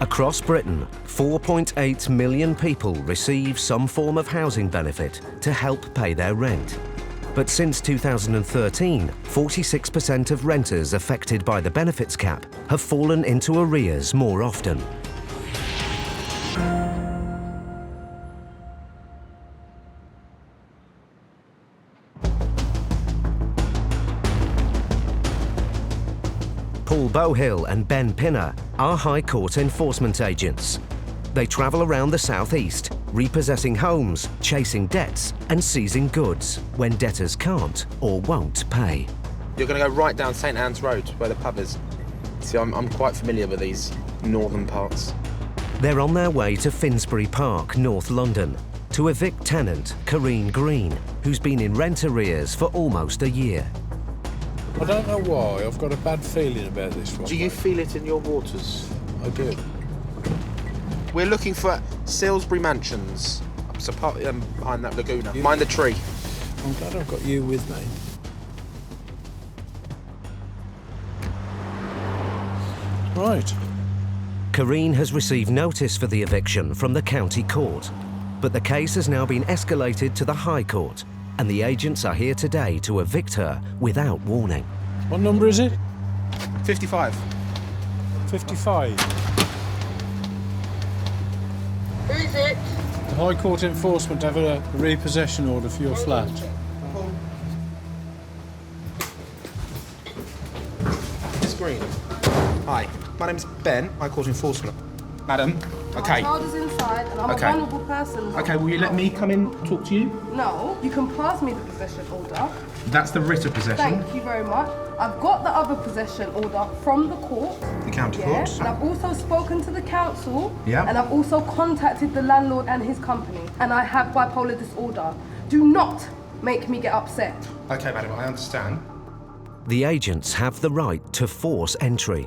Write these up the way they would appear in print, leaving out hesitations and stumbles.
Across Britain, 4.8 million people receive some form of housing benefit to help pay their rent. But since 2013, 46% of renters affected by the benefits cap have fallen into arrears more often. Paul Bohill and Ben Pinner are High Court enforcement agents. They travel around the southeast, repossessing homes, chasing debts and seizing goods when debtors can't or won't pay. You're going to go right down St Anne's Road, where the pub is. See, I'm quite familiar with these northern parts. They're on their way to Finsbury Park, North London, to evict tenant Kareen Green, who's been in rent arrears for almost a year. I don't know why, I've got a bad feeling about this one. Do you feel it in your waters? I do. We're looking for Salisbury Mansions. So part behind that laguna. Mind the tree. I'm glad I've got you with me. Right. Kareen has received notice for the eviction from the county court, but the case has now been escalated to the High Court, and the agents are here today to evict her without warning. What number is it? 55. 55. Who is it? The High Court enforcement have a repossession order for your flat. Miss Green. Hi, my name's Ben, High Court enforcement. Madam, okay. My child is inside and I'm Okay. a vulnerable person. Okay, will you let me come in and talk to you? No, you can pass me the possession order. That's the writ of possession. Thank you very much. I've got the other possession order from the court. The county Yeah, court. and I've also spoken to the council. Yeah. And I've also contacted the landlord and his company. And I have bipolar disorder. Do not make me get upset. Okay, madam, I understand. The agents have the right to force entry,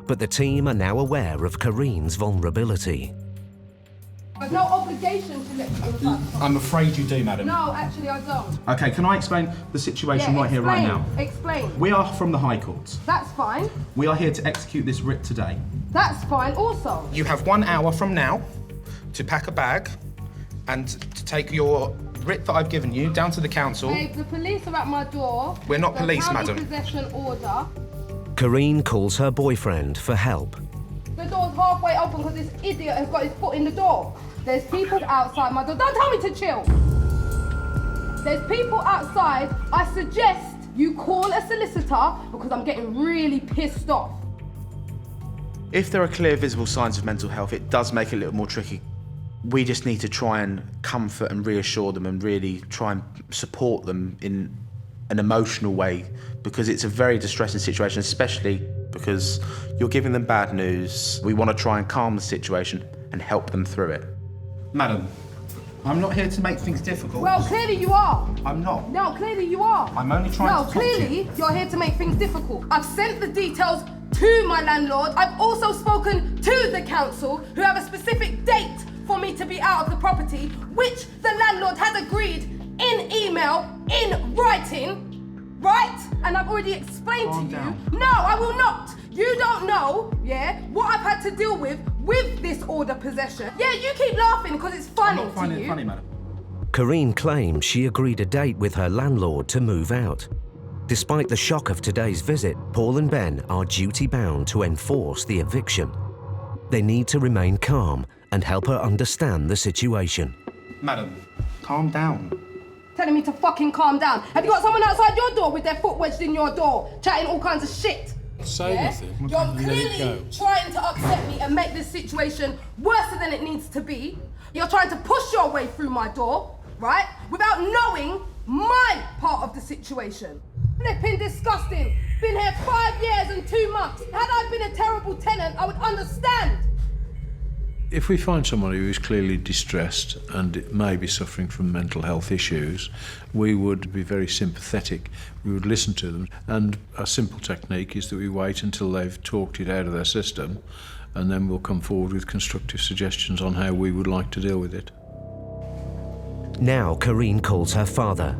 but the team are now aware of Kareen's vulnerability. There's no obligation to let you inside. I'm afraid you do, madam. No, actually I don't. Okay, can I explain the situation right here, right now? Explain. We are from the High Court. That's fine. We are here to execute this writ today. That's fine also. You have 1 hour from now to pack a bag and to take your writ that I've given you down to the council. Babe, the police are at my door. We're not police, madam. The possession order. Kareen calls her boyfriend for help. The door's halfway open because this idiot has got his foot in the door. There's people outside my door. Don't tell me to chill. There's people outside. I suggest you call a solicitor because I'm getting really pissed off. If there are clear visible signs of mental health, it does make it a little more tricky. We just need to try and comfort and reassure them and really try and support them in an emotional way, because it's a very distressing situation, especially because you're giving them bad news. We want to try and calm the situation and help them through it. Madam, I'm not here to make things difficult. Well, clearly you are. I'm not. No, clearly you are. I'm only trying to talk to you. clearly you're here to make things difficult. I've sent the details to my landlord. I've also spoken to the council, who have a specific date for me to be out of the property, which the landlord has agreed in email, in writing, right? And I've already explained Calm to you. down. No, I will not. You don't know, yeah, what I've had to deal with this order possession. Yeah, you keep laughing because it's funny I'm not finding to it you. funny, madam. Kareen claims she agreed a date with her landlord to move out. Despite the shock of today's visit, Paul and Ben are duty-bound to enforce the eviction. They need to remain calm and help her understand the situation. Madam, calm down. Telling me to fucking calm down. Have you got someone outside your door with their foot wedged in your door, chatting all kinds of shit? Say nothing. You're and let it clearly go. trying to upset me and make this situation worse than it needs to be. You're trying to push your way through my door, right? Without knowing my part of the situation. Flipping disgusting. Been here 5 years and 2 months. Had I been a terrible tenant, I would understand. If we find someone who is clearly distressed and may be suffering from mental health issues, we would be very sympathetic. We would listen to them. And a simple technique is that we wait until they've talked it out of their system, and then we'll come forward with constructive suggestions on how we would like to deal with it. Now Kareen calls her father.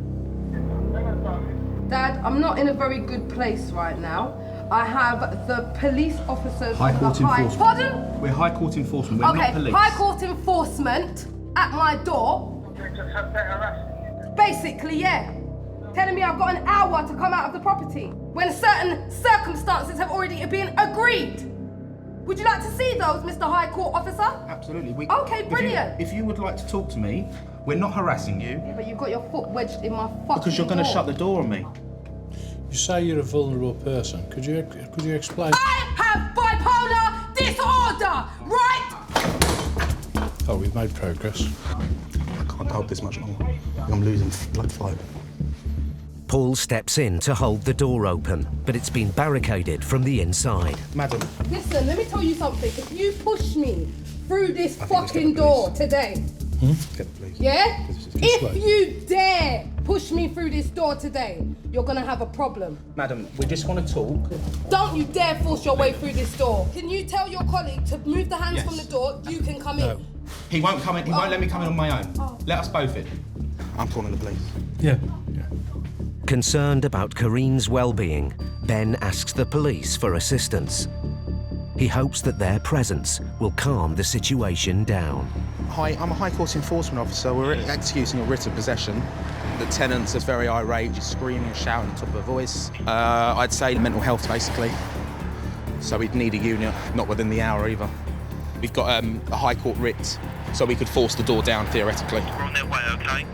Dad, I'm not in a very good place right now. I have the police officers High on court the enforcement. Pardon? We're High Court enforcement, we're not police. High court enforcement at my door. Basically, yeah. Telling me I've got an hour to come out of the property when certain circumstances have already been agreed. Would you like to see those, Mr. High Court Officer? Absolutely. Okay, brilliant. If you would like to talk to me, we're not harassing you. Yeah, but you've got your foot wedged in my fucking Because you're going to door. shut the door on me. You say you're a vulnerable person. Could you explain? I have bipolar disorder, right? Oh, we've made progress. I can't hold this much longer. I'm losing blood flow. Paul steps in to hold the door open, but it's been barricaded from the inside. Madam. Listen, let me tell you something. If you push me through this fucking door today, Get the police. yeah? If way. you dare push me through this door today, you're gonna have a problem. Madam, we just want to talk. Don't you dare force your way through this door. Can you tell your colleague to move the hands Yes. from the door? You can come in. He won't come in. He won't let me come in on my own. Oh. Let us both in. I'm calling the police. Yeah. Concerned about Kareen's well-being, Ben asks the police for assistance. He hopes that their presence will calm the situation down. Hi, I'm a High Court enforcement officer. We're executing a writ of possession. The tenant is very irate, just screaming and shouting at the top of her voice. I'd say mental health, basically. So we'd need a unit, not within the hour either. We've got a High Court writ, so we could force the door down, theoretically. We're on their way, okay?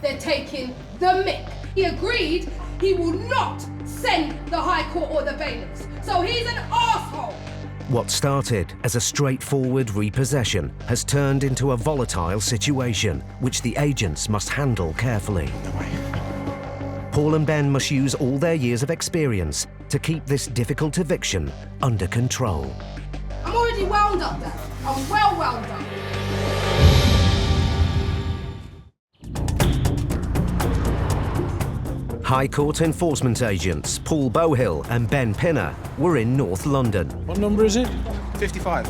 They're taking the mick. He agreed he will not send the High Court or the bailiffs. So he's an arsehole. What started as a straightforward repossession has turned into a volatile situation, which the agents must handle carefully. No way. Paul and Ben must use all their years of experience to keep this difficult eviction under control. I'm already wound up, Dad. I'm well wound up. High Court enforcement agents Paul Bowhill and Ben Pinner were in North London. What number is it? 55.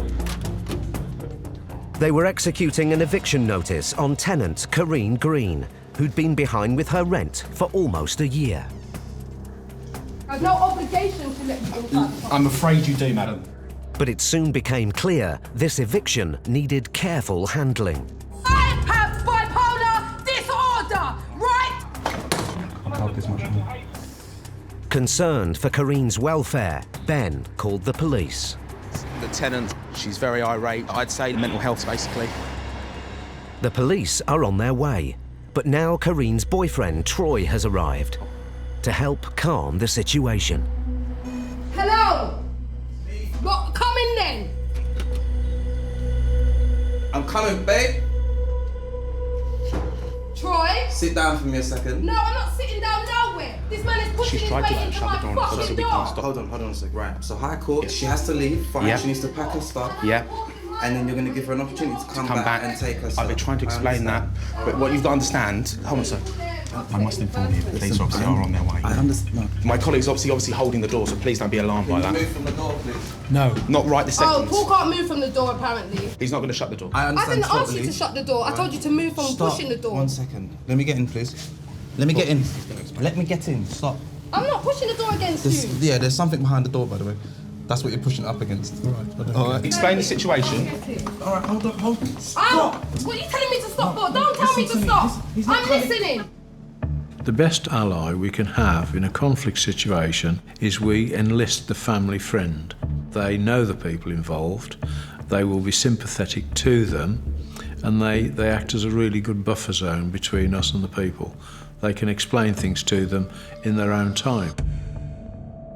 They were executing an eviction notice on tenant Kareen Green, who'd been behind with her rent for almost a year. I've no obligation to let you inside the property. I'm afraid you do, madam. But it soon became clear this eviction needed careful handling. I have bipolar disorder, right? I can't hold this much longer. Concerned for Kareen's welfare, Ben called the police. The tenant, she's very irate. I'd say mental health, basically. The police are on their way, but now Kareen's boyfriend Troy has arrived to help calm the situation. Hello? What? Come in then. I'm coming, babe. Troy? Sit down for me a second. No, I'm not sitting down nowhere. This man is pushing She's his tried way to into shut my the door and it's fucking obviously door. can't stop. Hold on a sec. Right. So High Court, she has to leave. Fine. Yeah. She needs to pack her stuff. Yeah. And then you're going to give her an opportunity to come back and take her stuff. I've been trying to explain that, but what you've got to understand. Hold on a second. I must inform you, the police obviously are on their way. I understand. No. My colleague's obviously holding the door, so please don't be alarmed by Can you that. move from the door, please? No. Not right this Oh, second. Paul can't move from the door apparently. He's not going to shut the door. I I understand didn't ask totally. you to shut the door. I told you to move from Stop. pushing the door. 1 second. Let me get in, please. Let me get in. Let me get in. Stop. I'm not pushing the door against you. Yeah, there's something behind the door, by the way. That's what you're pushing up against. All right. I don't All right. Explain the situation. All right. Hold on. Oh, what are you telling me to stop for? Don't tell me to Listen to me. stop. He's not I'm coming. listening. The best ally we can have in a conflict situation is we enlist the family friend. They know the people involved, they will be sympathetic to them, and they act as a really good buffer zone between us and the people. They can explain things to them in their own time.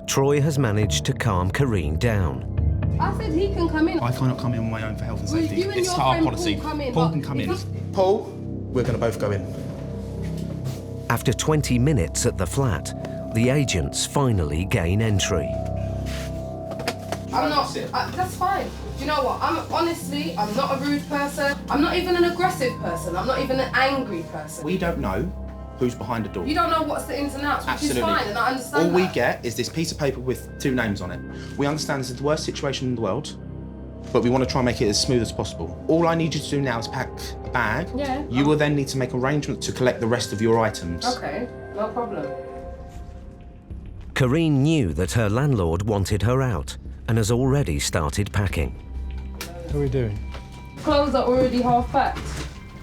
Troy has managed to calm Kareen down. I said he can come in. I cannot come in on my own for health and Well, safety. you and It's your our friend policy. Paul come in, Paul but can come if in. you- Paul, we're going to both go in. After 20 minutes at the flat, the agents finally gain entry. I'm not. That's fine. Do you know what? I'm not a rude person. I'm not even an aggressive person. I'm not even an angry person. We don't know who's behind the door. You don't know what's the ins and outs, which Absolutely. is fine, and I understand All we that. get is this piece of paper with 2 names on it. We understand this is the worst situation in the world, but we want to try and make it as smooth as possible. All I need you to do now is pack a bag. Yeah. You will then need to make arrangements to collect the rest of your items. Okay, no problem. Karine knew that her landlord wanted her out and has already started packing. How are we doing? Clothes are already half packed.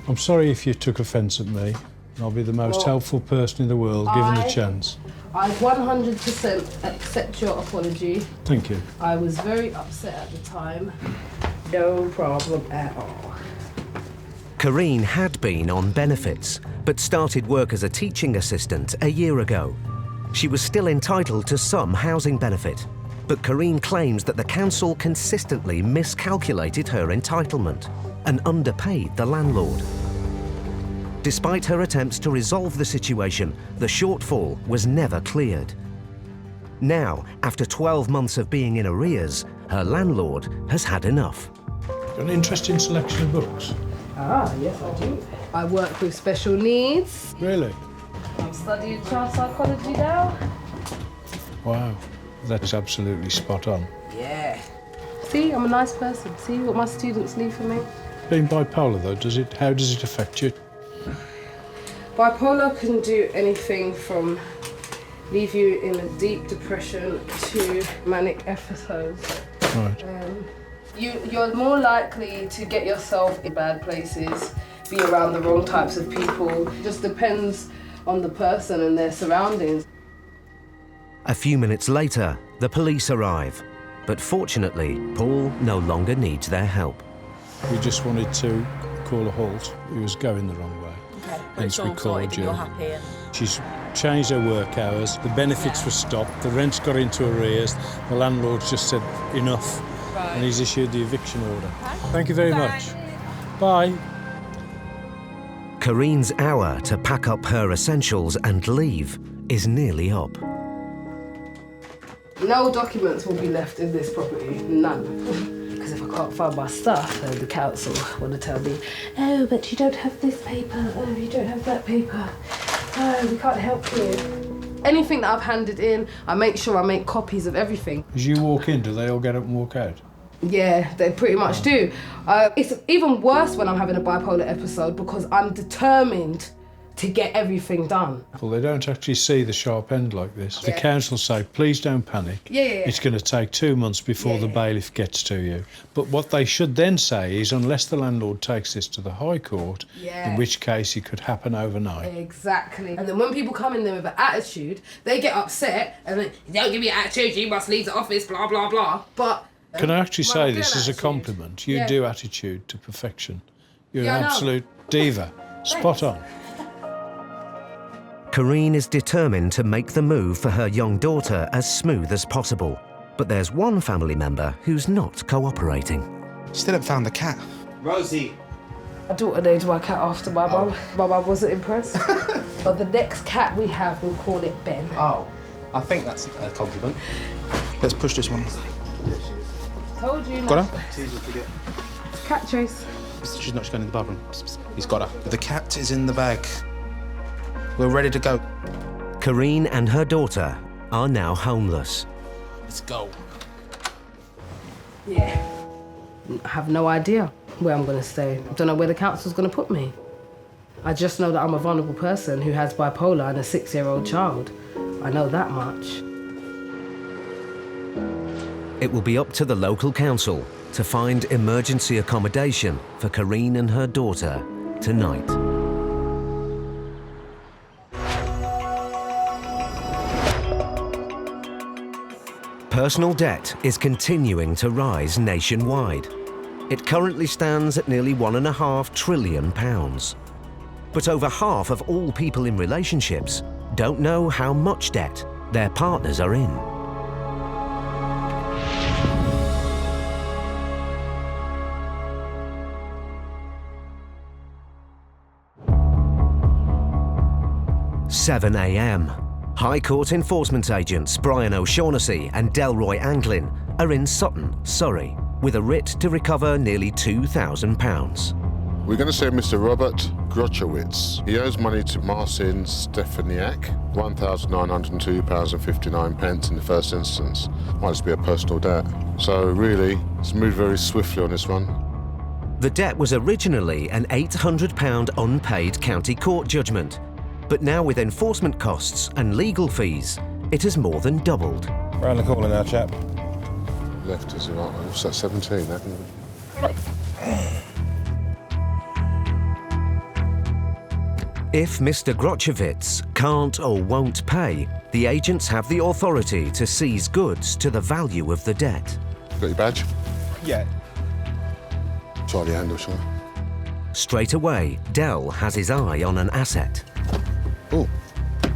I'm sorry if you took offence at me. I'll be the most helpful person in the world, given the chance. I 100% accept your apology. Thank you. I was very upset at the time. No problem at all. Karine had been on benefits, but started work as a teaching assistant a year ago. She was still entitled to some housing benefit, but Karine claims that the council consistently miscalculated her entitlement and underpaid the landlord. Despite her attempts to resolve the situation, the shortfall was never cleared. Now, after 12 months of being in arrears, her landlord has had enough. Got an interesting selection of books? Ah, yes, I do. I work with special needs. Really? I'm studying child psychology now. Wow, that's absolutely spot on. Yeah. See, I'm a nice person. See what my students leave for me? Being bipolar, though, how does it affect you? Bipolar can do anything from leave you in a deep depression to manic episodes. Right. You're more likely to get yourself in bad places, be around the wrong types of people. It just depends on the person and their surroundings. A few minutes later, the police arrive. But fortunately, Paul no longer needs their help. We just wanted to call a halt. He was going the wrong way. Okay, Hence we called you. You're happy. And... She's changed her work hours, the benefits were stopped, the rent's got into arrears, the landlord's just said enough, and he's issued the eviction order. Okay. Thank you very much. Bye. Karine's hour to pack up her essentials and leave is nearly up. No documents will be left in this property, none. Because if I can't find my stuff, the council want to tell me, oh, but you don't have this paper, oh, you don't have that paper, oh, we can't help you. Anything that I've handed in, I make sure I make copies of everything. As you walk in, do they all get up and walk out? Yeah, they pretty much do. It's even worse when I'm having a bipolar episode because I'm determined to get everything done. Well, they don't actually see the sharp end like this. Yeah. The council say, please don't panic. Yeah. It's going to take 2 months before the bailiff gets to you. But what they should then say is, unless the landlord takes this to the High Court, in which case it could happen overnight. Exactly. And then when people come in there with an attitude, they get upset and then, don't give me an attitude, you must leave the office, blah, blah, blah. But... Can I actually say this as a compliment? You do attitude to perfection. You're an absolute diva. Spot on. Karine is determined to make the move for her young daughter as smooth as possible. But there's one family member who's not cooperating. Still haven't found the cat. Rosie. My daughter named my cat after my mum. My mum wasn't impressed. But the next cat we have, we'll call it Ben. Oh, I think that's a compliment. Let's push this one. Told you. Got her? Cat chase. She's not going in the bathroom. He's got her. The cat is in the bag. We're ready to go. Karine and her daughter are now homeless. Let's go. Yeah. I have no idea where I'm going to stay. I don't know where the council's going to put me. I just know that I'm a vulnerable person who has bipolar and a 6-year-old child. I know that much. It will be up to the local council to find emergency accommodation for Karine and her daughter tonight. Personal debt is continuing to rise nationwide. It currently stands at nearly £1.5 trillion. But over half of all people in relationships don't know how much debt their partners are in. (7 a.m). High Court enforcement agents Brian O'Shaughnessy and Delroy Anglin are in Sutton, Surrey, with a writ to recover nearly £2,000. We're going to say Mr. Robert Grochowitz. He owes money to Marcin Stefaniak, £1,902.59 in the first instance. Might just be a personal debt. So really, it's moved very swiftly on this one. The debt was originally an £800 unpaid county court judgment, but now with enforcement costs and legal fees, it has more than doubled. Round the corner now, chap. Left is right. What's that, 17? That If Mr. Grochowitz can't or won't pay, the agents have the authority to seize goods to the value of the debt. Got your badge? Yeah. Try the handle, shall I? Straight away, Dell has his eye on an asset. Oh,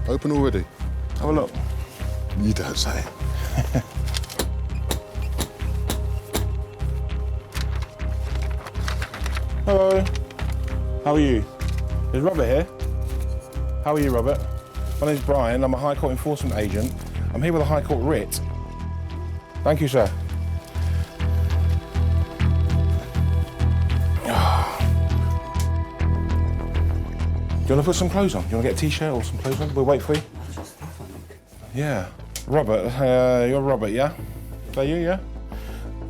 open already. Have a look. You don't say. Hello. How are you? Is Robert here? How are you, Robert? My name's Brian. I'm a High Court enforcement agent. I'm here with a High Court writ. Thank you, sir. Do you want to put some clothes on? Do you want to get a T-shirt or some clothes on? We'll wait for you. Yeah. Robert, you're Robert, yeah? Is that you, yeah?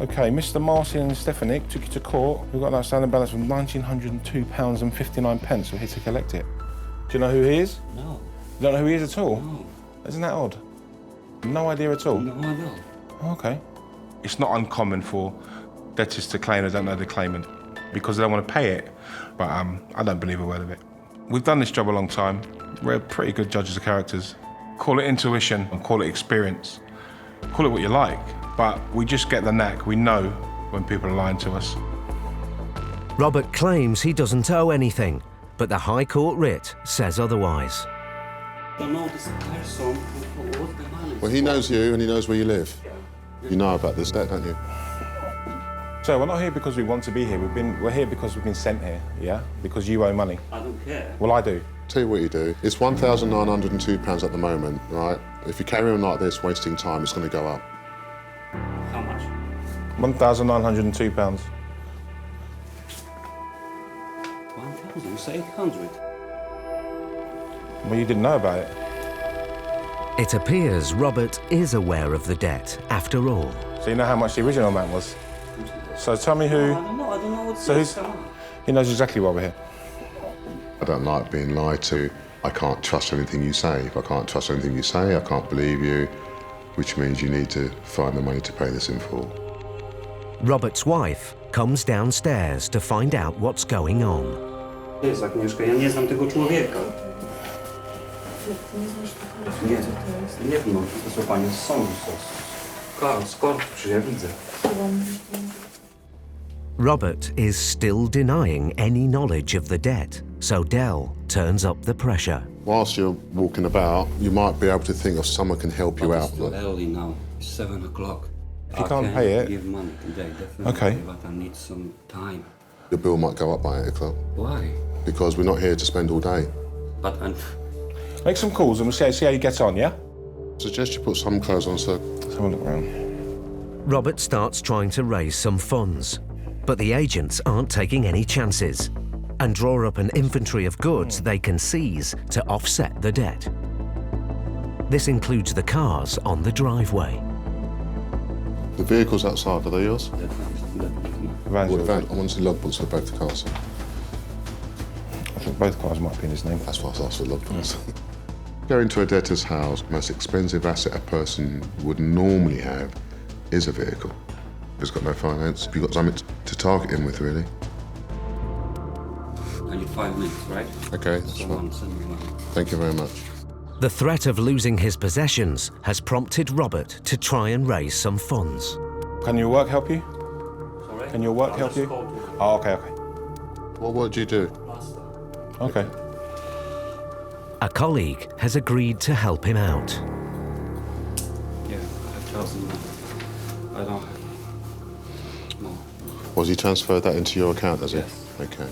OK, Mr. Marcin Stefanik took you to court. We've got an outstanding balance of £1,902.59. We're here to collect it. Do you know who he is? No. You don't know who he is at all? No. Isn't that odd? No idea at all? No, I don't. OK. It's not uncommon for debtors to claim they don't know the claimant because they don't want to pay it. But I don't believe a word of it. We've done this job a long time. We're pretty good judges of characters. Call it intuition and call it experience. Call it what you like, but we just get the knack. We know when people are lying to us. Robert claims he doesn't owe anything, but the High Court writ says otherwise. I don't know this person. What the money? Well, he knows you and he knows where you live. You know about this debt, don't you? So we're not here because we want to be here. We're here because we've been sent here, yeah? Because you owe money. I don't care. Well, I do. Tell you what you do. It's £1,902 at the moment, right? If you carry on like this, wasting time, it's going to go up. How much? £1,902. 1,000. You say 800. Well, you didn't know about it. It appears Robert is aware of the debt, after all. So you know how much the original amount was? So tell me who... I don't know what So this who's... He knows exactly why we're here. I don't like being lied to. I can't trust anything you say. If I can't trust anything you say, I can't believe you, which means you need to find the money to pay this in full. Robert's wife comes downstairs to find out what's going on. Jest Agnieszka, ja nie znam tego człowieka. Nie, nie wiem, to są panie z sądu. Skąd? Przecież ja widzę. Robert is still denying any knowledge of the debt, so Dell turns up the pressure. Whilst you're walking about, you might be able to think of someone can help you out. It's too early now. It's 7 o'clock. If you can't pay it... give money today, definitely. Okay. But I need some time. Your bill might go up by 8 o'clock. Why? Because we're not here to spend all day. But Make some calls and we'll see how you get on, yeah? Suggest you put some clothes on, sir. Let's have a look around. Robert starts trying to raise some funds, but the agents aren't taking any chances and draw up an inventory of goods they can seize to offset the debt. This includes the cars on the driveway. The vehicles outside, are they yours? The van's What yours. van? I want to see logbooks for both the cars. I think both cars might be in his name. That's why I asked for logbooks. Go into a debtor's house, the most expensive asset a person would normally have is a vehicle. He's got no finance. You've got something to target him with, really. I need 5 minutes, right? Okay, that's Someone fine. send me money. Thank you very much. The threat of losing his possessions has prompted Robert to try and raise some funds. Can your work help you? Sorry? Can your work help you? Oh, okay. What work do you do? Okay. A colleague has agreed to help him out. Yeah, I have 1,000 money. I don't have. No. Was he transferred that into your account, has he? Yes. Okay.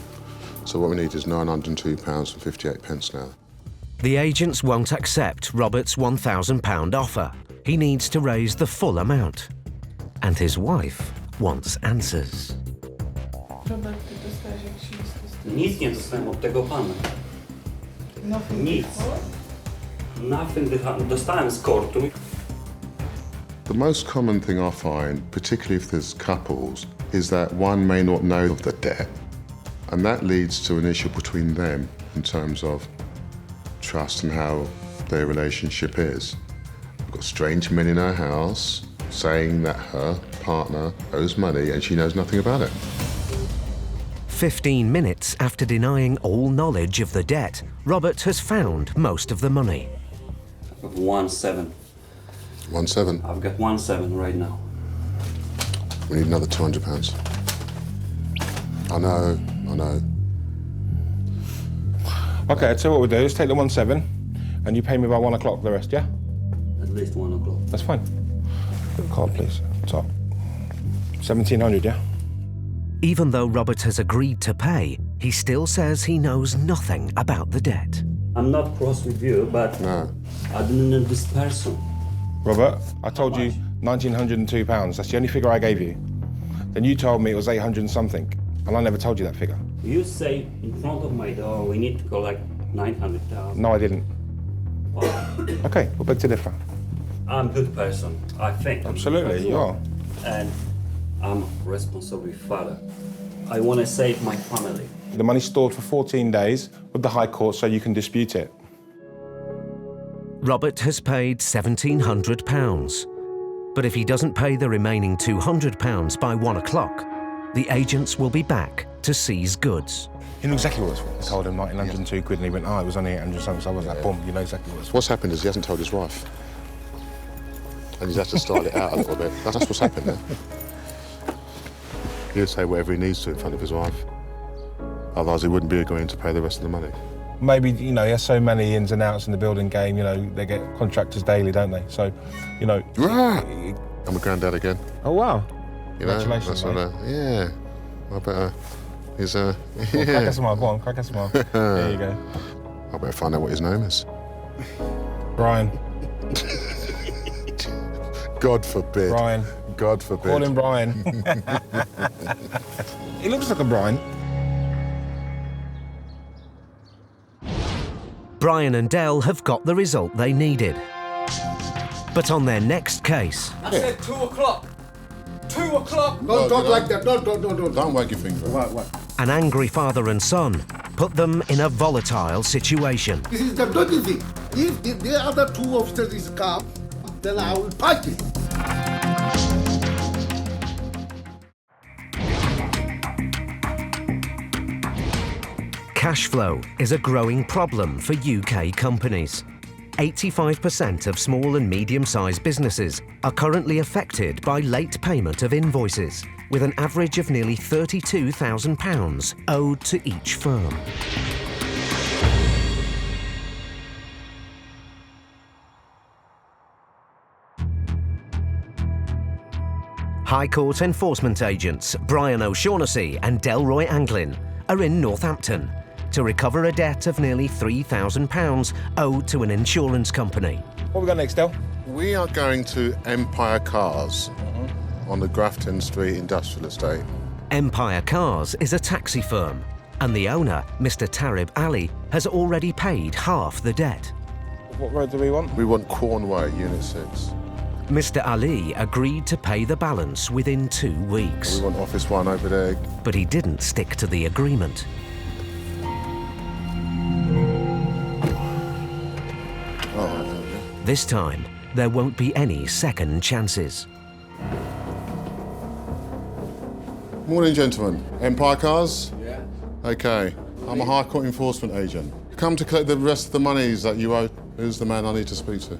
So what we need is £902.58 now. The agents won't accept Robert's £1,000 offer. He needs to raise the full amount. And his wife wants answers. Nic nie dostałem od tego pana. Nic. Nothing. Dostałem z kortu. The most common thing I find, particularly if there's couples, is that one may not know of the debt, and that leads to an issue between them in terms of trust and how their relationship is. got strange men in her house saying that her partner owes money and she knows nothing about it. 15 minutes after denying all knowledge of the debt, Robert has found most of the money. 1.7. 1.7. I've got 1.7 right now. We need another £200. I know. Okay, I'll tell you what we'll do. Let's take the 1.7 and you pay me by 1 o'clock the rest, yeah? At least 1 o'clock. That's fine. Put the card, please. Top. 1,700, yeah? Even though Robert has agreed to pay, he still says he knows nothing about the debt. I'm not cross with you, but No. I didn't know this person. Robert, I told you £1,902. That's the only figure I gave you. Then you told me it was 800 and something, and I never told you that figure. You say in front of my door we need to collect 900,000. No, I didn't. Well, Okay, we'll beg to differ. I'm a good person, I think. Absolutely, you are. And I'm a responsible father. I want to save my family. The money's stored for 14 days with the High Court so you can dispute it. Robert has paid £1,700. But if he doesn't pay the remaining £200 by 1 o'clock, the agents will be back to seize goods. You know exactly what it was. I told him 1,902 quid and he went, it was only 800 something. So I was like, boom, you know exactly what it was. What's happened is he hasn't told his wife. And he's had to style it out a little bit. That's what's happened there. He'll say whatever he needs to in front of his wife. Otherwise he wouldn't be agreeing to pay the rest of the money. Maybe, he has so many ins and outs in the building game, they get contractors daily, don't they? So, I'm a granddad again. Oh, wow. Congratulations, mate. Yeah. I better... He's, Crack a smile, go on, crack a smile. There you go. I better find out what his name is. Brian. God forbid. Brian. God forbid. Call him Brian. He looks like a Brian. Brian and Dell have got the result they needed. But on their next case... I said 2 o'clock. 2 o'clock. Don't talk like that. Don't. Don't wag your finger. What? An angry father and son put them in a volatile situation. This is the dirty thing. If the other 2 officers come, then I will fight it. Cash flow is a growing problem for UK companies. 85% of small and medium-sized businesses are currently affected by late payment of invoices, with an average of nearly £32,000 owed to each firm. High Court enforcement agents Brian O'Shaughnessy and Delroy Anglin are in Northampton to recover a debt of nearly £3,000 owed to an insurance company. What we got next, Del? We are going to Empire Cars on the Grafton Street Industrial Estate. Empire Cars is a taxi firm, and the owner, Mr. Tarib Ali, has already paid half the debt. What road do we want? We want Cornway, Unit 6. Mr. Ali agreed to pay the balance within 2 weeks. We want Office 1 over there. But he didn't stick to the agreement. This time, there won't be any second chances. Morning, gentlemen. Empire Cars? Yeah. Okay. I'm a High Court enforcement agent. Come to collect the rest of the monies that you owe. Who's the man I need to speak to?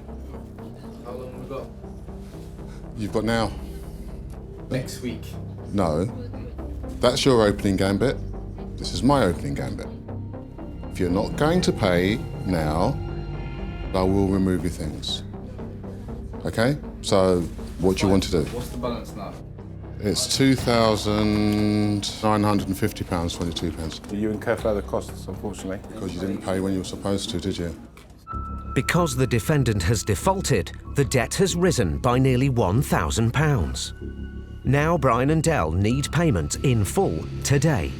How long have we got? You've got now. Next week. No. That's your opening gambit. This is my opening gambit. If you're not going to pay now, I will remove your things. Okay? So, what do you want to do? What's the balance now? It's £2,950.22. You incur further costs, unfortunately. Because you didn't pay when you were supposed to, did you? Because the defendant has defaulted, the debt has risen by nearly £1,000. Now Brian and Dell need payment in full today.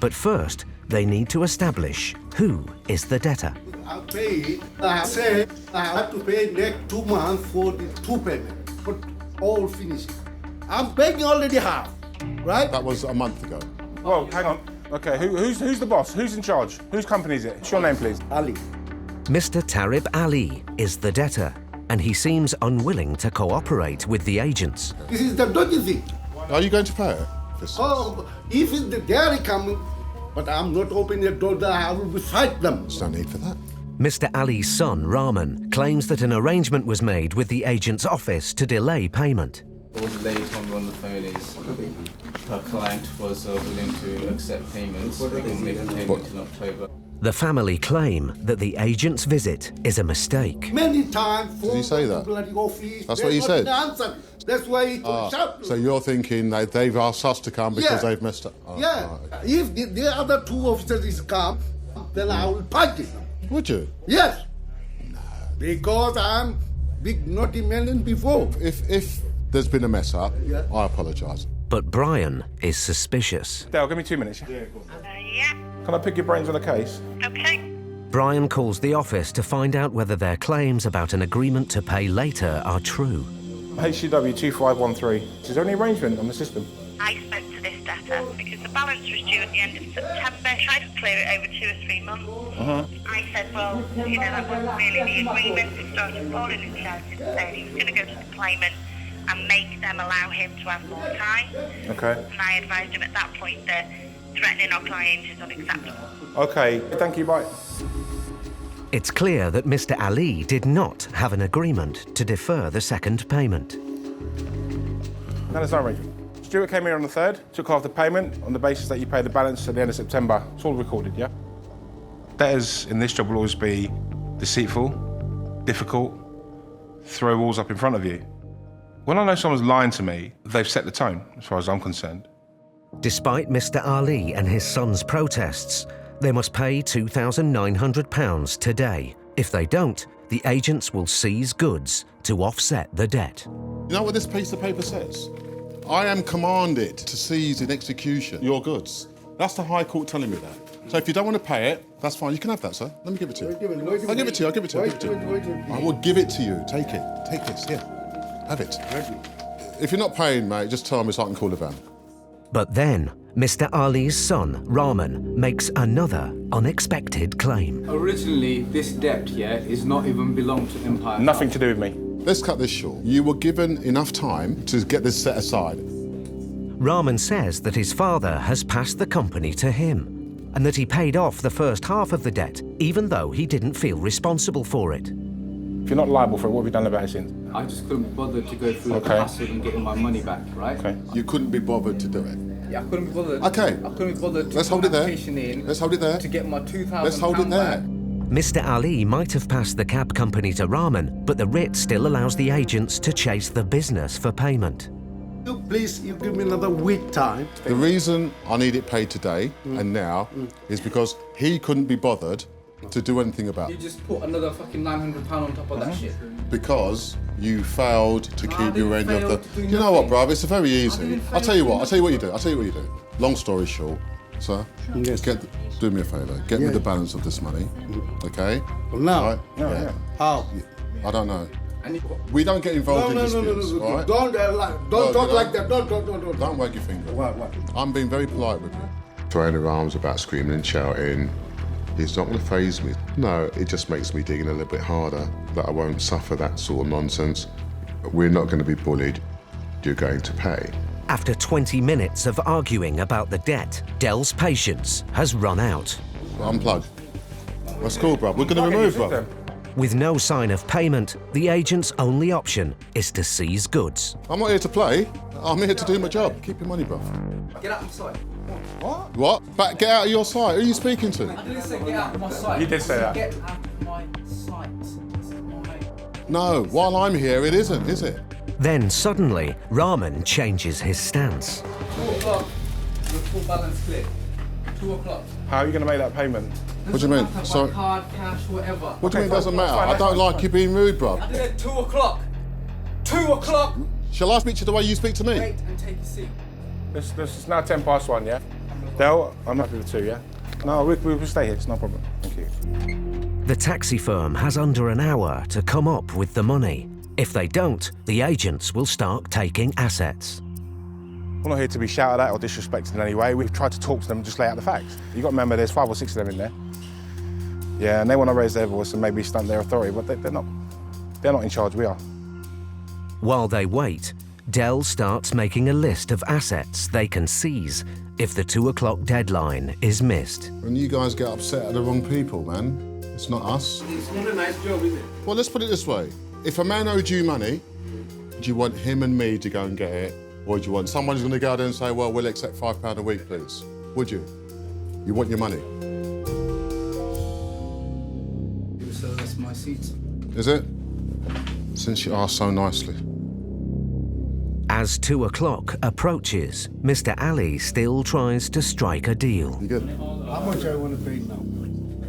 But first, they need to establish who is the debtor. I paid. I said I have to pay next 2 months for the 2 payments, but all finished. I'm paying already half, right? That was a month ago. Whoa, hang on. Okay, who's the boss? Who's in charge? Whose company is it? What's your name, please? Ali. Mr. Tarib Ali is the debtor, and he seems unwilling to cooperate with the agents. This is the dodgy thing. Are you going to pay it? Oh, if they are coming, but I'm not opening the door, I will fight them. There's no need for that. Mr. Ali's son, Rahman, claims that an arrangement was made with the agent's office to delay payment. What the lady told me on the phone is her client was willing to accept payments. They can make a payment in October. The family claim that the agent's visit is a mistake. Many times, Did he say that? bloody office, That's what he said? Answer. That's why he shout. So you're thinking that they've asked us to come because they've messed up? Oh, Yeah. right. If the other two officers is come, then I will punch them. Would you? Yes. Because I'm big naughty man before. If there's been a mess up, I apologise. But Brian is suspicious. Dale, give me 2 minutes. Yeah. Can I pick your brains on the case? Okay. Brian calls the office to find out whether their claims about an agreement to pay later are true. HCW 2513. Is there any arrangement on the system? I spoke to this debtor because the balance was due at the end of September. Tried to clear it over 2 or 3 months. I said, well, that wasn't really the agreement. It started falling into and said he was going to go to the claimant and make them allow him to have more time. Okay. And I advised him at that point that threatening our client is unacceptable. Okay, thank you, bye. It's clear that Mr. Ali did not have an agreement to defer the second payment. No, there's no arrangement. Stuart came here on the 3rd, took half the payment on the basis that you pay the balance at the end of September. It's all recorded, yeah? Debtors in this job will always be deceitful, difficult, throw walls up in front of you. When I know someone's lying to me, they've set the tone, as far as I'm concerned. Despite Mr. Ali and his son's protests, they must pay £2,900 today. If they don't, the agents will seize goods to offset the debt. You know what this piece of paper says? I am commanded to seize in execution your goods. That's the High Court telling me that. So if you don't want to pay it, that's fine. You can have that, sir. Let me give it to you. I'll give it to you. I'll give it to you. I'll give it to you. I will give it to you. Take it. Take this. Here. Have it. If you're not paying, mate, just tell me so I can call a van. But then, Mr. Ali's son, Rahman, makes another unexpected claim. Originally, this debt, is not even belong to Empire. Nothing to do with me. Let's cut this short. You were given enough time to get this set aside. Rahman says that his father has passed the company to him and that he paid off the first half of the debt, even though he didn't feel responsible for it. If you're not liable for it, what have you done about it since? I just couldn't be bothered to go through the hassle and getting my money back, right? Okay. You couldn't be bothered to do it. Yeah, I couldn't be bothered. Okay. I couldn't be bothered to Let's hold it there. in Let's hold it there. to get my £2,000 Let's hold it there. back. Mr. Ali might have passed the cab company to Rahman, but the writ still allows the agents to chase the business for payment. Please, you give me another week time. The reason I need it paid today and now is because he couldn't be bothered to do anything about You it. just put another fucking £900 on top of that shit. Because you failed to keep didn't your end of fail the... to do You know what, nothing. bruv? It's very easy. didn't I'll fail tell you to what. do I'll tell you what you do. I'll tell you what you do. Long story short, sir, Yes. do me a favour. Get me the balance of this money, okay? Now? Right? Yeah. How? I don't know. And it, We don't get involved in disputes, all right? Don't No, talk no. like that. Don't. Don't wag your finger. What? I'm being very polite with you. Throwing her arms about, screaming and shouting. It's not going to faze me. No, it just makes me dig in a little bit harder that I won't suffer that sort of nonsense. We're not going to be bullied. You're going to pay. After 20 minutes of arguing about the debt, Dell's patience has run out. Unplug. That's cool, bruv. We're going to remove, bruv. With no sign of payment, the agent's only option is to seize goods. I'm not here to play. I'm here to do my job. Keep your money, bruv. get out of my sight. What? Get out of your sight. Who are you speaking to? I didn't say get out of my sight. You did say that. Get out of my sight. This is my... No, while I'm here, it isn't, is it? Then suddenly, Rahman changes his stance. 2 o'clock, your full balance clear. 2 o'clock. How are you going to make that payment? What do you mean? Doesn't matter, Sorry. by card, cash, whatever. What do you mean it doesn't matter? fine, I don't that's like fine. you being rude, bruv. I did it 2 o'clock. 2 o'clock. Shall I speak to you the way you speak to me? Wait and take a seat. This is now 1:10, yeah? Dale, I'm happy with 2, yeah? No, we'll stay here, it's no problem. Thank you. The taxi firm has under an hour to come up with the money. If they don't, the agents will start taking assets. We're not here to be shouted at or disrespected in any way. We've tried to talk to them and just lay out the facts. You've got to remember there's 5 or 6 of them in there. Yeah, and they want to raise their voice and maybe stunt their authority, but they're not. They're not in charge, we are. While they wait, Dell starts making a list of assets they can seize if the 2 o'clock deadline is missed. When you guys get upset at the wrong people, man, it's not us. It's not a nice job, is it? Well, let's put it this way. If a man owed you money, do you want him and me to go and get it? Or do you want someone who's going to go there and say, well, we'll accept £5 a week, please? Would you? You want your money. So that's my seat. Is it? Since you asked so nicely. As 2 o'clock approaches, Mr. Ali still tries to strike a deal. You good? How much I want to pay now?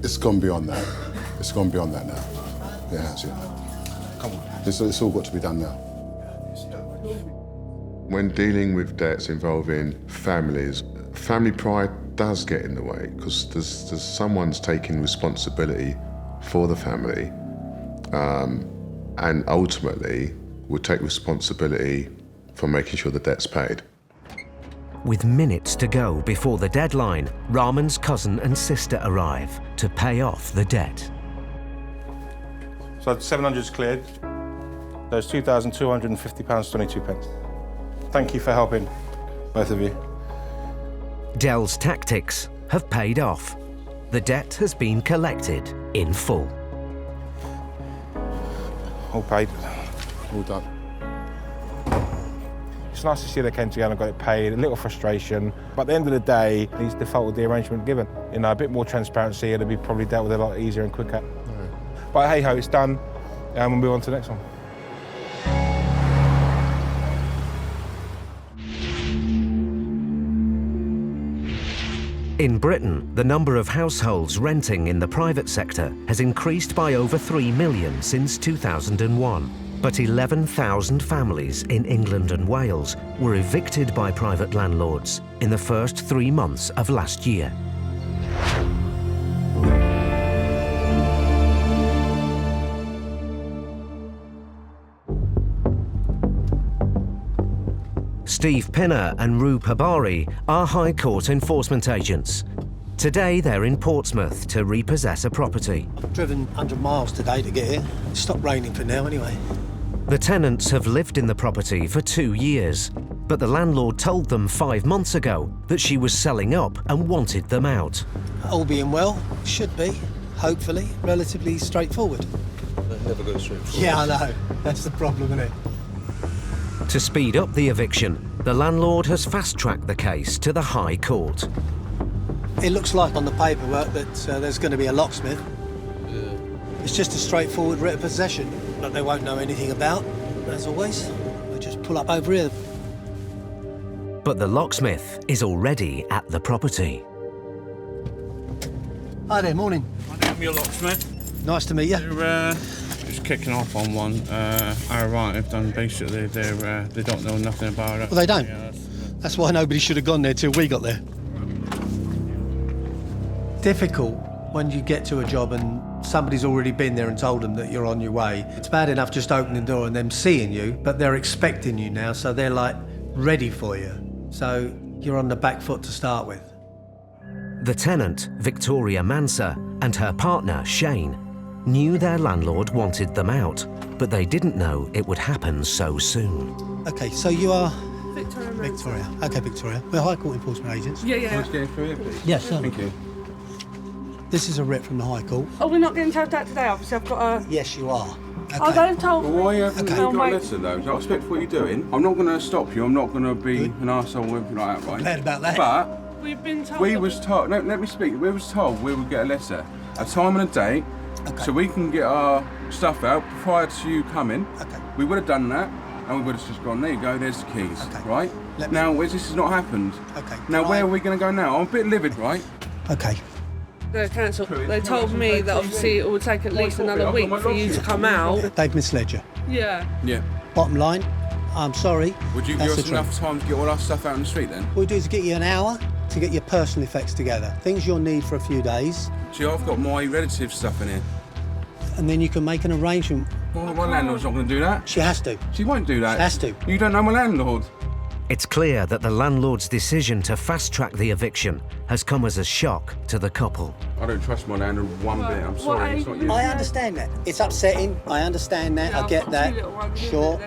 It's gone beyond that. It's gone beyond that now. It has, yeah. Come on. It's all got to be done now. When dealing with debts involving families, family pride does get in the way because there's someone's taking responsibility for the family and ultimately will take responsibility for making sure the debt's paid. With minutes to go before the deadline, Rahman's cousin and sister arrive to pay off the debt. So 700's cleared. There's £2,250.22. Thank you for helping, both of you. Dell's tactics have paid off. The debt has been collected in full. All paid. All done. It's nice to see they came together and got it paid, a little frustration, but at the end of the day, he's defaulted the arrangement given. You know, a bit more transparency, it'll be probably dealt with a lot easier and quicker. But hey-ho, it's done, and we'll move on to the next one. In Britain, the number of households renting in the private sector has increased by over 3 million since 2001. But 11,000 families in England and Wales were evicted by private landlords in the first 3 months of last year. Steve Pinner and Roo Pabari are High Court enforcement agents. Today they're in Portsmouth to repossess a property. I've driven 100 miles today to get here. It's stopped raining for now anyway. The tenants have lived in the property for 2 years, but the landlord told them 5 months ago that she was selling up and wanted them out. All being well, should be, hopefully, relatively straightforward. That never goes straightforward. Yeah, I know. That's the problem, isn't it? To speed up the eviction, the landlord has fast-tracked the case to the High Court. It looks like on the paperwork that there's going to be a locksmith. It's just a straightforward writ of possession that they won't know anything about. As always, they just pull up over here. But the locksmith is already at the property. Hi there, morning. I'm your locksmith. Nice to meet you. They're just kicking off on one. Our right have done basically. They don't know nothing about it. Well, they don't. Yeah, that's why nobody should have gone there till we got there. Difficult when you get to a job and somebody's already been there and told them that you're on your way. It's bad enough just opening the door and them seeing you, but they're expecting you now, so they're like ready for you. So you're on the back foot to start with. The tenant, Victoria Manser, and her partner, Shane, knew their landlord wanted them out, but they didn't know it would happen so soon. Okay, so you are... Victoria. Victoria. Okay, Victoria. We're High Court enforcement agents. Yeah. Let's get through here, please. Yes, sir. Thank you. This is a writ from the High Court. Oh, we're not getting charged out today, obviously. I've got a... Yes, you are. Okay. I don't told Well, why haven't you got a mate. letter, though? I respect what you're doing. I'm not going to stop you. I'm not going to be an arsehole or anything like that, right? Glad about that. But We've been told... we was told... No, let me speak. We was told we would get a letter, a time and a date, so we can get our stuff out prior to you coming. Okay. We would have done that, and we would have just gone, there you go, there's the keys, right? Now, this has not happened. Okay. Now, where are we going to go now? I'm a bit livid, right? Okay. The council, they told me that obviously it would take at least another week for you to come out. They've misled you. Yeah. Yeah. Bottom line, I'm sorry. Would you That's give the us truth. enough time to get all our stuff out in the street then? What we do is get you an hour to get your personal effects together. Things you'll need for a few days. See, I've got my relative stuff in here. And then you can make an arrangement. Well, my landlord's not going to do that. She has to. She won't do that. She has to. You don't know my landlord. It's clear that the landlord's decision to fast-track the eviction has come as a shock to the couple. I don't trust my landlord one bit. I'm sorry, it's not you. I understand that. It's upsetting. I understand that. I get that. Sure.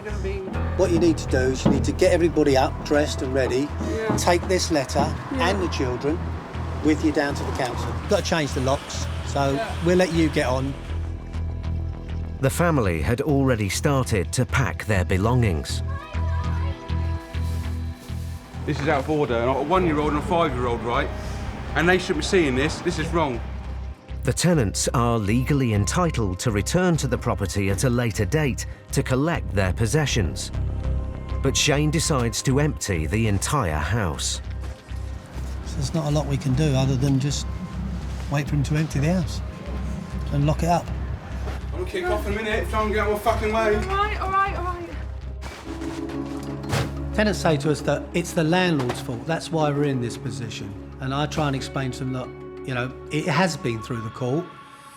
What you need to do is you need to get everybody up, dressed and ready. Take this letter and the children with you down to the council. You've got to change the locks, so we'll let you get on. The family had already started to pack their belongings. This is out of order, and I've got a 1-year-old and a 5-year-old, right? And they shouldn't be seeing this. This is wrong. The tenants are legally entitled to return to the property at a later date to collect their possessions. But Shane decides to empty the entire house. So there's not a lot we can do other than just wait for him to empty the house and lock it up. I'm gonna kick off in a minute, try and get out of my fucking way. All right. Tenants say to us that it's the landlord's fault. That's why we're in this position. And I try and explain to them, look, you know, it has been through the court.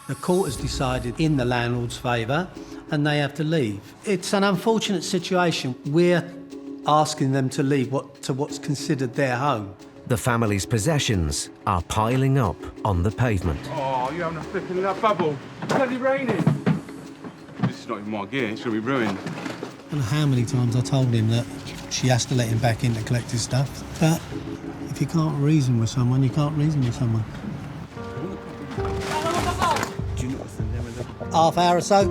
The court has decided in the landlord's favour and they have to leave. It's an unfortunate situation. We're asking them to leave what's considered their home. The family's possessions are piling up on the pavement. Oh, you're having a flipping that bubble. It's bloody raining. This is not even my gear, it's gonna be ruined. I don't know how many times I told him that she has to let him back in to collect his stuff. But if you can't reason with someone, you can't reason with someone. Half hour or so.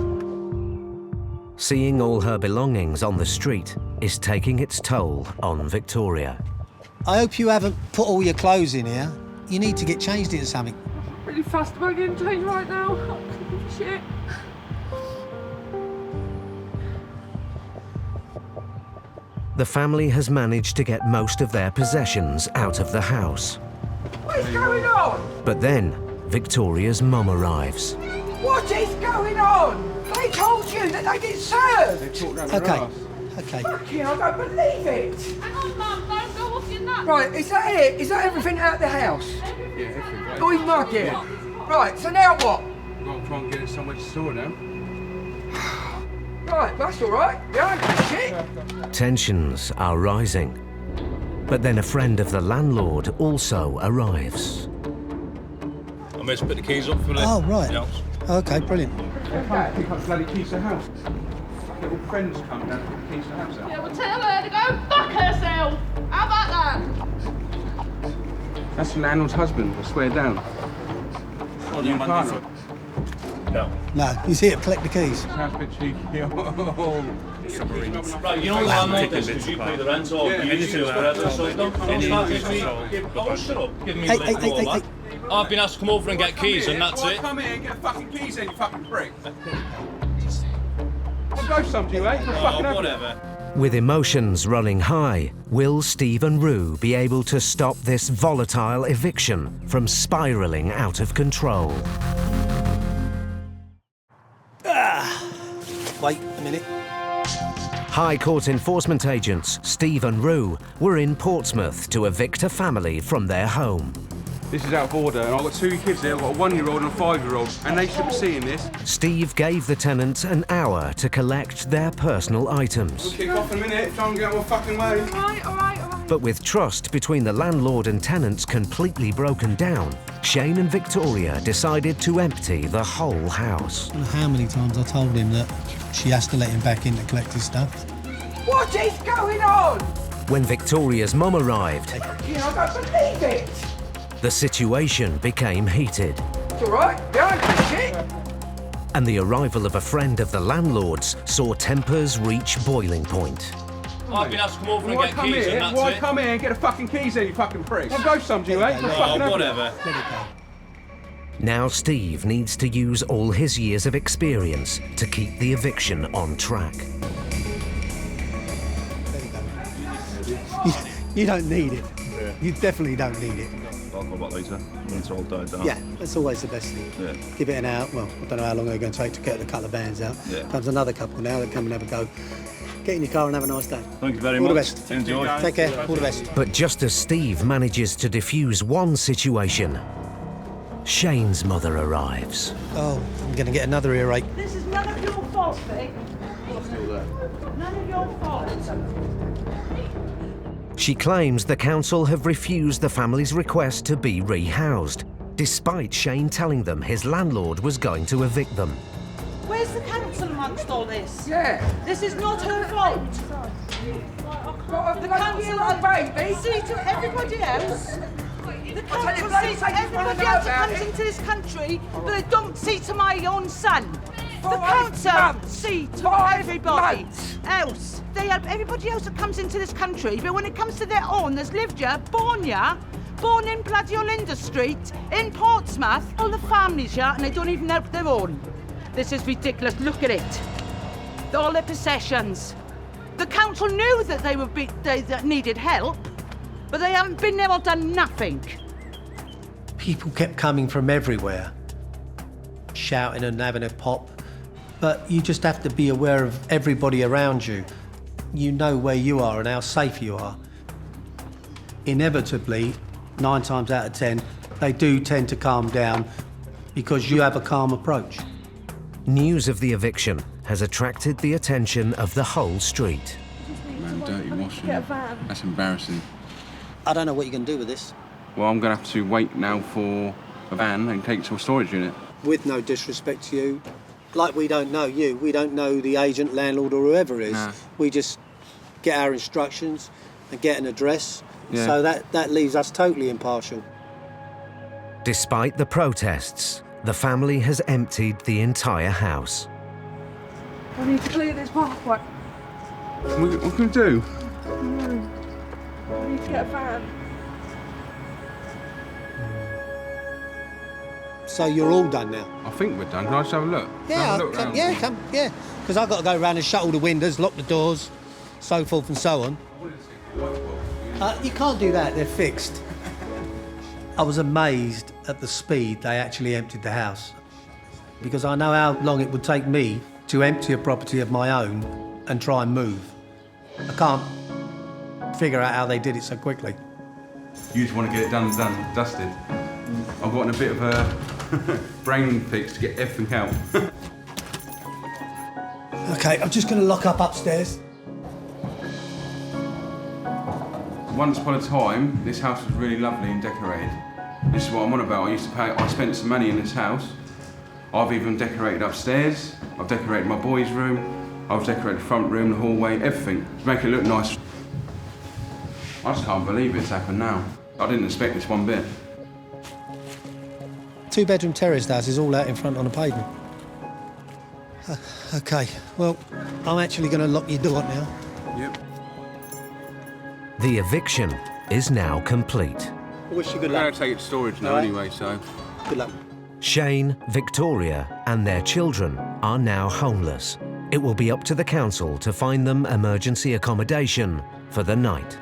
Seeing all her belongings on the street is taking its toll on Victoria. I hope you haven't put all your clothes in here. You need to get changed into something. Really fast about getting changed right now. Shit. The family has managed to get most of their possessions out of the house. What is going on? But then, Victoria's mum arrives. What is going on? They told you that they'd get served. Okay. Fucking, I don't believe it. Hang on, Mum, don't go off in that. Right, is that it? Is that everything out of the house? Yeah, everything. Oi, mug it. Right, so now what? I've got to try and get it somewhere to store now. Right, that's all right. Yeah, I don't shit. Tensions are rising. But then a friend of the landlord also arrives. I'm going to put the keys up for the Oh, right. house. Okay, brilliant. I pick up bloody keys to the house. Little friends come down and put the keys to the house out. Yeah, well, tell her to go fuck herself. How about that? That's the landlord's husband, I swear down. What do you want to do? No. No, he's here to collect the keys. Sounds a bit cheeky. Right, you know the landlord is because you pay the rent or you two whatever, so don't start giving me... shut up. Give me Hey. I've been asked to come over and get keys and that's it. Come here and get the fucking keys then, you fucking prick. I'll go some to you, eh? Whatever. With emotions running high, will Steve and Rue be able to stop this volatile eviction from spiralling out of control? Wait a minute. High Court enforcement agents Steve and Rue were in Portsmouth to evict a family from their home. This is out of order, and I've got 2 kids there. I've got a 1-year-old and a 5-year-old, and they should be seeing this. Steve gave the tenants an hour to collect their personal items. I'll kick off in a minute, try and get out of my fucking way. All right. But with trust between the landlord and tenants completely broken down, Shane and Victoria decided to empty the whole house. I don't know how many times I told him that she has to let him back in to collect his stuff. What is going on? When Victoria's mum arrived, Fucking, I don't believe it. the situation became heated. It's all right. Yeah, I don't shit. And the arrival of a friend of the landlord's saw tempers reach boiling point. I've been asked to come over and get keys and that's Why it. come here and get the fucking keys then, you fucking prick? I'll go some to you, eh? Whatever. Now Steve needs to use all his years of experience to keep the eviction on track. You don't need it. You definitely don't need it. I'll go back later when it's all died down. Yeah, that's always the best thing. Yeah. Give it an hour. Well, I don't know how long they're going to take to get the couple of bands out. Yeah. Comes another couple now that come and have a go. Get in your car and have a nice day. Thank you very much. much. All the best. Enjoy. Take care. All the best. But just as Steve manages to defuse one situation, Shane's mother arrives. Oh, I'm going to get another earache. This is none of your fault, Vic. None of your fault. She claims the council have refused the family's request to be rehoused, despite Shane telling them his landlord was going to evict them. Where's the council amongst all this? Yeah. This is not her fault. The council see to everybody else. The council sees to everybody else that comes into this country, but they don't see to my own son. The council see to everybody else. They help everybody else that comes into this country, but when it comes to their own, there's lived here, born in bloody Olinda Street, in Portsmouth, all the families here, and they don't even help their own. This is ridiculous. Look at it. All their possessions. The council knew that they needed help, but they haven't been there or done nothing. People kept coming from everywhere, shouting and having a pop, but you just have to be aware of everybody around you. You know where you are and how safe you are. Inevitably, 9 times out of 10, they do tend to calm down because you have a calm approach. News of the eviction has attracted the attention of the whole street. Man, dirty washing. That's embarrassing. I don't know what you're going to do with this. Well, I'm going to have to wait now for a van and take it to a storage unit. With no disrespect to you, like we don't know you, we don't know the agent, landlord or whoever it is. Nah. We just get our instructions and get an address. Yeah. So that leaves us totally impartial. Despite the protests, the family has emptied the entire house. I need to clear this pathway. What can we do? I need to get a van. So you're all done now? I think we're done. Can I just have a look? Yeah, come. Because I've got to go around and shut all the windows, lock the doors, so forth and so on. You can't do that, they're fixed. I was amazed at the speed they actually emptied the house, because I know how long it would take me to empty a property of my own and try and move. I can't figure out how they did it so quickly. You just want to get it done, dusted. I've got in a bit of a brain fix to get everything out. Okay, I'm just going to lock up upstairs. Once upon a time, this house was really lovely and decorated. This is what I'm on about. I spent some money in this house. I've even decorated upstairs. I've decorated my boys' room. I've decorated the front room, the hallway, everything to make it look nice. I just can't believe it's happened now. I didn't expect this one bit. 2-bedroom terraced house is all out in front on the pavement. Okay, well, I'm actually going to lock your door now. Yep. The eviction is now complete. I wish you good luck. luck. I'm going to take it to storage now anyway, so... Good luck. Shane, Victoria and their children are now homeless. It will be up to the council to find them emergency accommodation for the night.